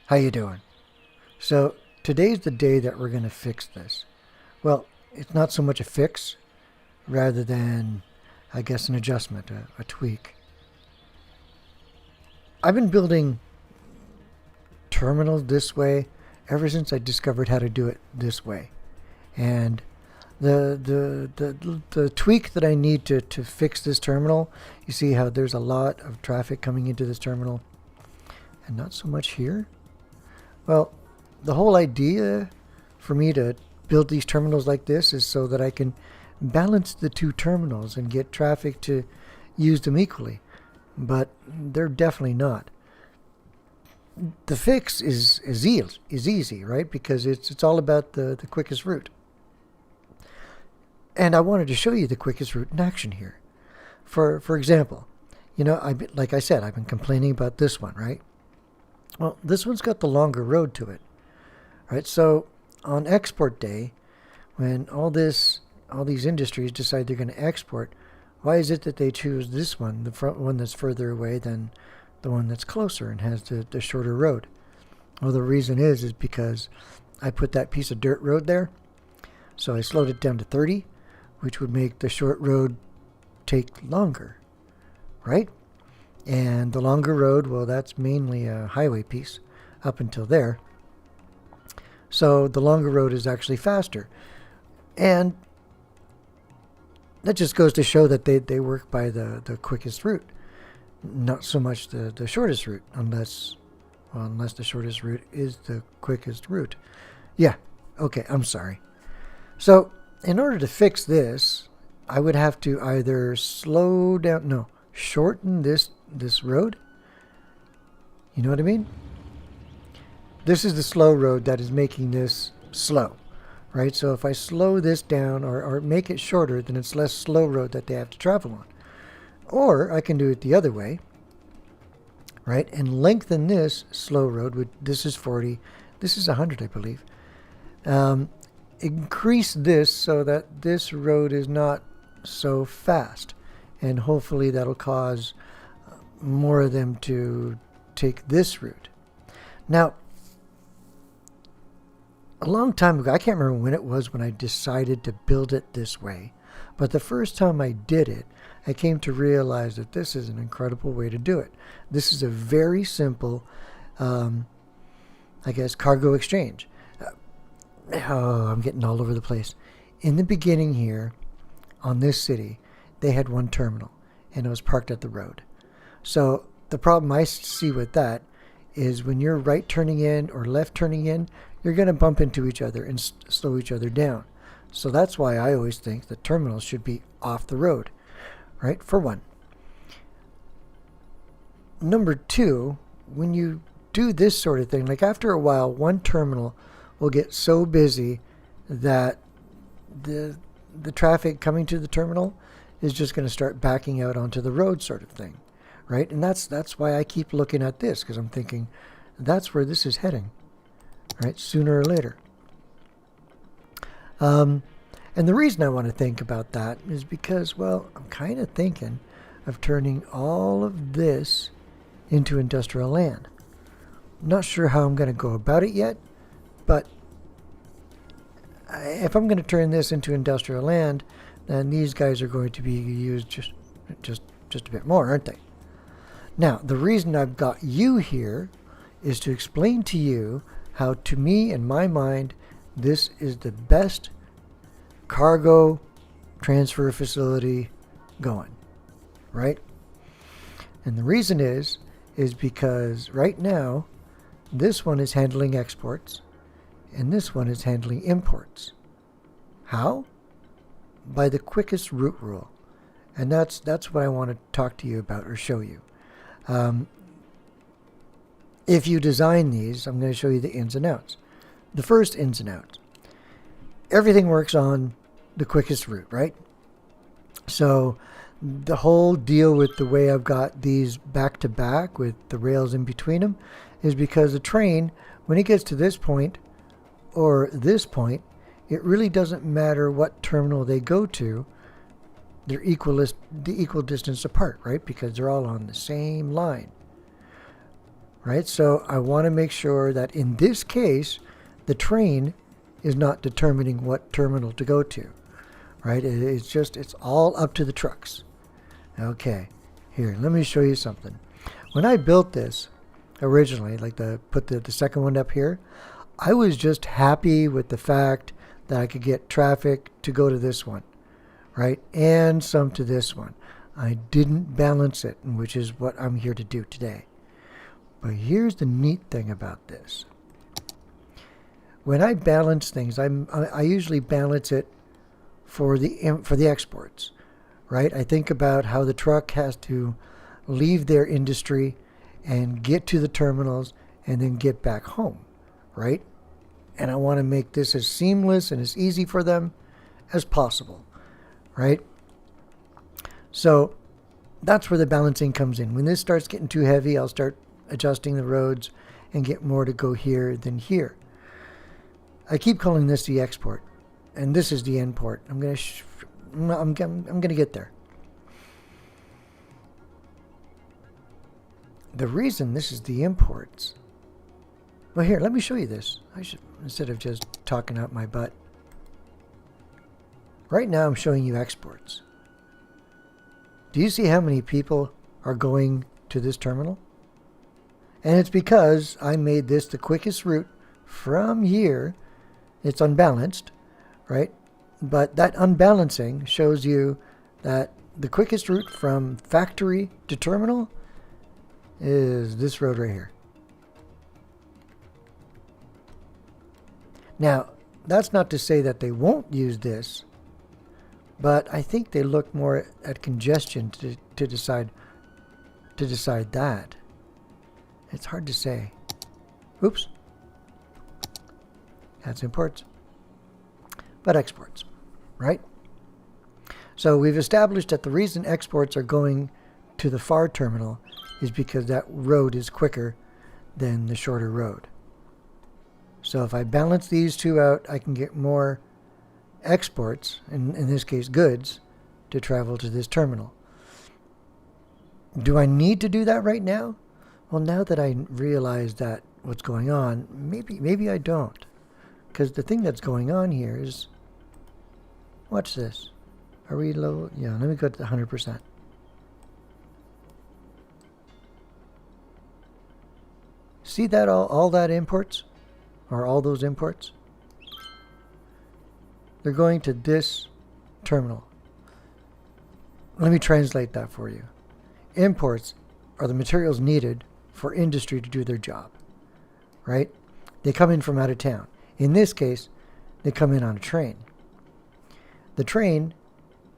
How you doing? So today's the day that we're going to fix this. Well, it's not so much a fix rather than, I guess, an adjustment, a tweak. I've been building terminals this way ever since I discovered how to do it this way. And the tweak that I need to fix this terminal, you see how there's a lot of traffic coming into this terminal and not so much here? Well, the whole idea for me to build these terminals like this is so that I can balance the two terminals and get traffic to use them equally. But they're definitely not. The fix is easy, right? Because it's all about the quickest route. And I wanted to show you the quickest route in action here. For example, like I said, I've been complaining about this one, right? Well, this one's got the longer road to it, right? So on export day, when all these industries decide they're going to export, why is it that they choose this one, the front one that's further away than the one that's closer and has the shorter road? Well, the reason is because I put that piece of dirt road there, so I slowed it down to 30, which would make the short road take longer, right? And the longer road, well, that's mainly a highway piece up until there. So the longer road is actually faster. And that just goes to show that they work by the quickest route, not so much the shortest route, unless the shortest route is the quickest route. Yeah, okay, I'm sorry. So in order to fix this, I would have to either shorten this road. You know what I mean? This is the slow road that is making this slow, right? So if I slow this down or make it shorter, then it's less slow road that they have to travel on. Or I can do it the other way, right? And lengthen this slow road. This is 40. This is 100, I believe. Increase this so that this road is not so fast. And hopefully that'll cause more of them to take this route. Now, a long time ago, I can't remember when it was when I decided to build it this way, but the first time I did it, I came to realize that this is an incredible way to do it. This is a very simple, cargo exchange. I'm getting all over the place. In the beginning here, on this city, they had one terminal, and it was parked at the road. So the problem I see with that is when you're right turning in or left turning in, you're going to bump into each other and slow each other down. So that's why I always think the terminals should be off the road, right? For one. Number two, when you do this sort of thing, like after a while, one terminal will get so busy that the traffic coming to the terminal is just going to start backing out onto the road sort of thing, right? And that's why I keep looking at this, because I'm thinking that's where this is heading, right? Sooner or later. And the reason I want to think about that is because, well, I'm kind of thinking of turning all of this into industrial land. I'm not sure how I'm going to go about it yet, but if I'm going to turn this into industrial land, then these guys are going to be used just a bit more, aren't they? Now, the reason I've got you here is to explain to you how, to me, in my mind, this is the best cargo transfer facility going, right? And the reason is because right now, this one is handling exports, and this one is handling imports. How? By the quickest route rule. And that's what I want to talk to you about or show you. If you design these, I'm going to show you the ins and outs. The first ins and outs. Everything works on the quickest route, right? So the whole deal with the way I've got these back to back with the rails in between them is because the train, when it gets to this point or this point, it really doesn't matter what terminal they go to. They're the equal distance apart, right? Because they're all on the same line, right? So I want to make sure that in this case, the train is not determining what terminal to go to, right? It's all up to the trucks. Okay, here, let me show you something. When I built this originally, like put the second one up here, I was just happy with the fact that I could get traffic to go to this one, right? And some to this one. I didn't balance it, which is what I'm here to do today. But here's the neat thing about this. When I balance things, I usually balance it for the exports, right? I think about how the truck has to leave their industry and get to the terminals and then get back home, right? And I want to make this as seamless and as easy for them as possible, right? So that's where the balancing comes in. When this starts getting too heavy, I'll start adjusting the roads and get more to go here than here. I keep calling this the export, and this is the end port. I'm gonna get there. The reason this is the imports. Well, here, let me show you this. I should, instead of just talking out my butt. Right now, I'm showing you exports. Do you see how many people are going to this terminal? And it's because I made this the quickest route from here. It's unbalanced, right? But that unbalancing shows you that the quickest route from factory to terminal is this road right here. Now, that's not to say that they won't use this, but I think they look more at congestion to decide that. It's hard to say. Oops. That's imports. But exports, right? So we've established that the reason exports are going to the far terminal is because that road is quicker than the shorter road. So if I balance these two out, I can get more exports, in this case goods, to travel to this terminal. Do I need to do that right now? Well, now that I realize that what's going on, maybe I don't. Because the thing that's going on here is, watch this. Are we low? Yeah, let me go to 100%. See that all that imports? Or all those imports? They're going to this terminal. Let me translate that for you. Imports are the materials needed for industry to do their job, right? They come in from out of town. In this case, they come in on a train. The train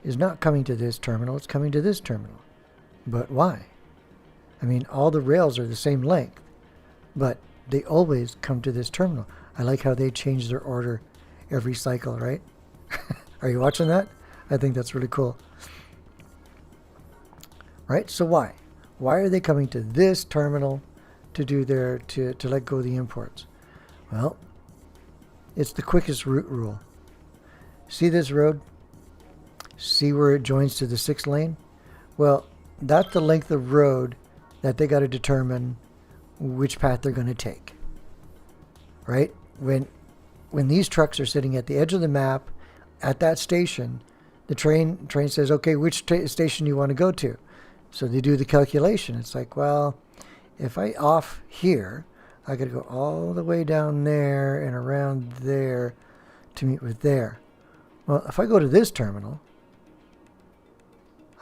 is not coming to this terminal, it's coming to this terminal. But why? I mean, all the rails are the same length, but they always come to this terminal. I like how they change their order every cycle, right? Are you watching that? I think that's really cool. Right? So why? Why are they coming to this terminal to do to let go of the imports? Well, it's the quickest route rule. See this road? See where it joins to the 6th lane? Well, that's the length of road that they got to determine which path they're going to take. Right? When these trucks are sitting at the edge of the map at that station, the train says, okay, which station do you want to go to? So they do the calculation. It's like, well, if I off here, I got to go all the way down there and around there to meet with there. Well, if I go to this terminal,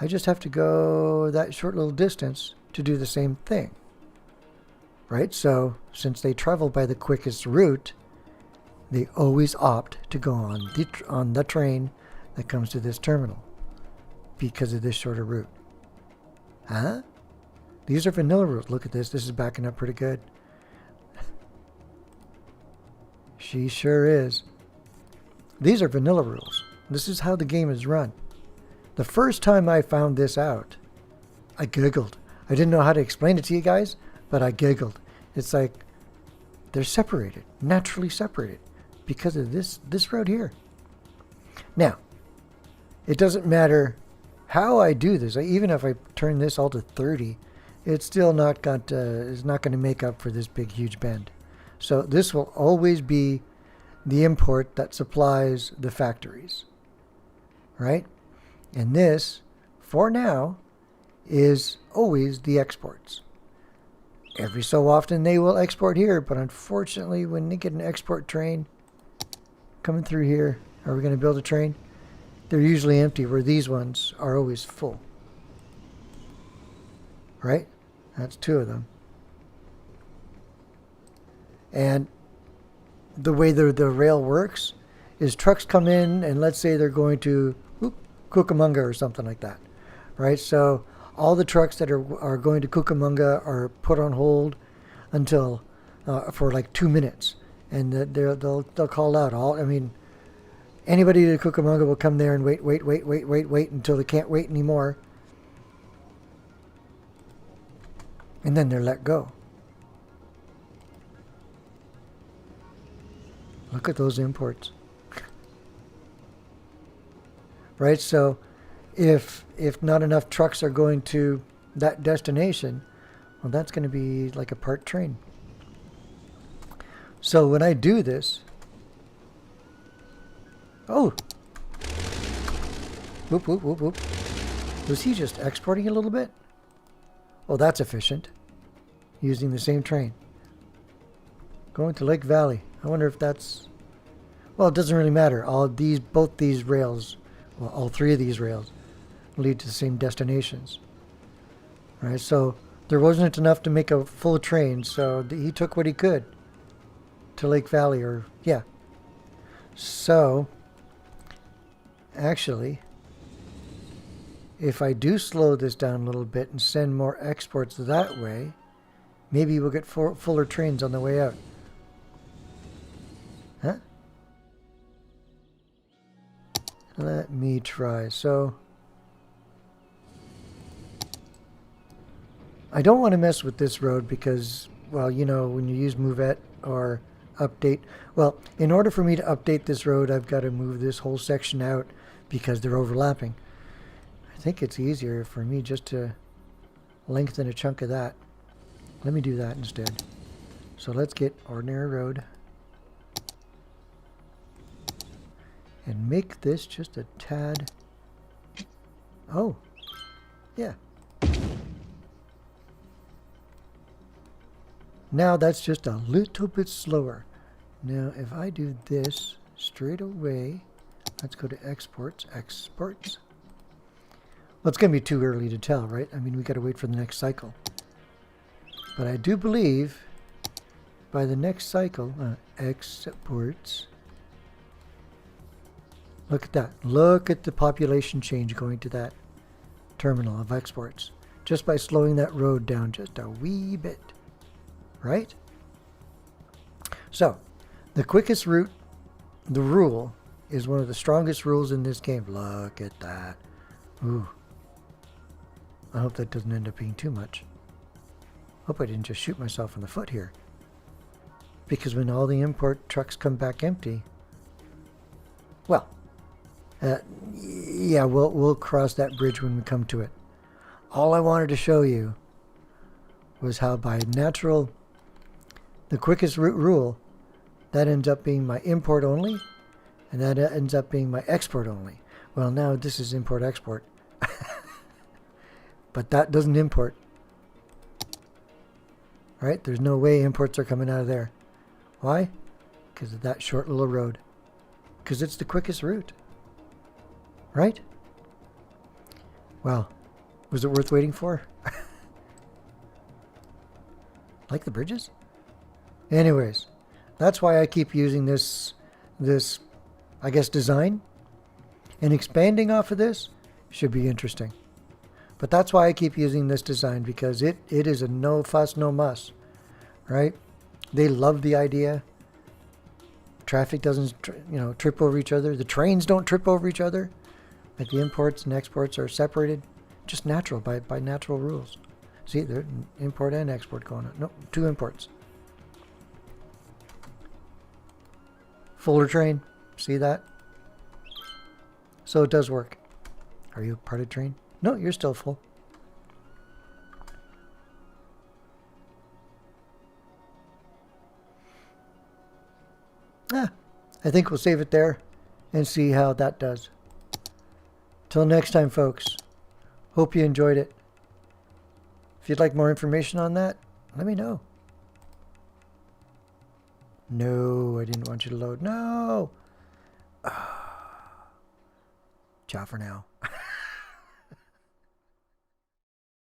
I just have to go that short little distance to do the same thing. Right? So since they travel by the quickest route, they always opt to go on the train that comes to this terminal because of this shorter route. Huh? These are vanilla rules. Look at this. This is backing up pretty good. She sure is. These are vanilla rules. This is how the game is run. The first time I found this out, I giggled. I didn't know how to explain it to you guys, but I giggled. It's like they're separated, naturally separated, because of this road here. Now, it doesn't matter how I do this. Even if I turn this all to 30 it's still not got is not going to make up for this big huge bend. So this will always be the import that supplies the factories, right? And this, for now, is always the exports. Every so often they will export here, but unfortunately when they get an export train coming through here, are we going to build a train? They're usually empty, where these ones are always full. Right? That's two of them. And the way the rail works is trucks come in, and let's say they're going to Cucamonga or something like that. Right? So all the trucks that are going to Cucamonga are put on hold until for like 2 minutes, and they'll call out all. I mean, anybody to Cucamonga will come there and wait until they can't wait anymore, and then they're let go. Look at those imports. Right? So if not enough trucks are going to that destination, well, that's going to be like a part train. So when I do this, oh, whoop, whoop, whoop, whoop. Was he just exporting a little bit? Oh, that's efficient. Using the same train. Going to Lake Valley. I wonder if that's... Well, it doesn't really matter. Both these rails, well, all three of these rails lead to the same destinations. Right, so there wasn't enough to make a full train, so he took what he could to Lake Valley, or, yeah. So, actually, if I do slow this down a little bit and send more exports that way, maybe we'll get fuller trains on the way out. Huh? Let me try. So, I don't want to mess with this road because, well, you know, when you use Movette or update, well, in order for me to update this road, I've got to move this whole section out because they're overlapping. I think it's easier for me just to lengthen a chunk of that. Let me do that instead. So let's get ordinary road and make this just a tad. Oh, yeah. Now that's just a little bit slower. Now if I do this straight away, let's go to exports. Well, it's going to be too early to tell, right? I mean, we got to wait for the next cycle. But I do believe by the next cycle, exports. Look at that. Look at the population change going to that terminal of exports. Just by slowing that road down just a wee bit. Right? So, the quickest route, the rule, is one of the strongest rules in this game. Look at that. Ooh. I hope that doesn't end up being too much. Hope I didn't just shoot myself in the foot here. Because when all the import trucks come back empty, well, yeah, we'll cross that bridge when we come to it. All I wanted to show you was how by natural, the quickest route rule, that ends up being my import only, and that ends up being my export only. Well, now this is import-export. But that doesn't import. Right? There's no way imports are coming out of there. Why? Because of that short little road. Because it's the quickest route. Right? Well, was it worth waiting for? Like the bridges? Anyways, that's why I keep using this, I guess, design. And expanding off of this should be interesting. But that's why I keep using this design, because it is a no fuss, no muss. Right? They love the idea. Traffic doesn't, trip over each other. The trains don't trip over each other. Like the imports and exports are separated. Just natural, by natural rules. See, there's import and export going on. No, two imports. Fuller train. See that? So it does work. Are you part of train? No, you're still full. I think we'll save it there and see how that does. Till next time, folks. Hope you enjoyed it. If you'd like more information on that, let me know. No, I didn't want you to load. No. Ciao for now.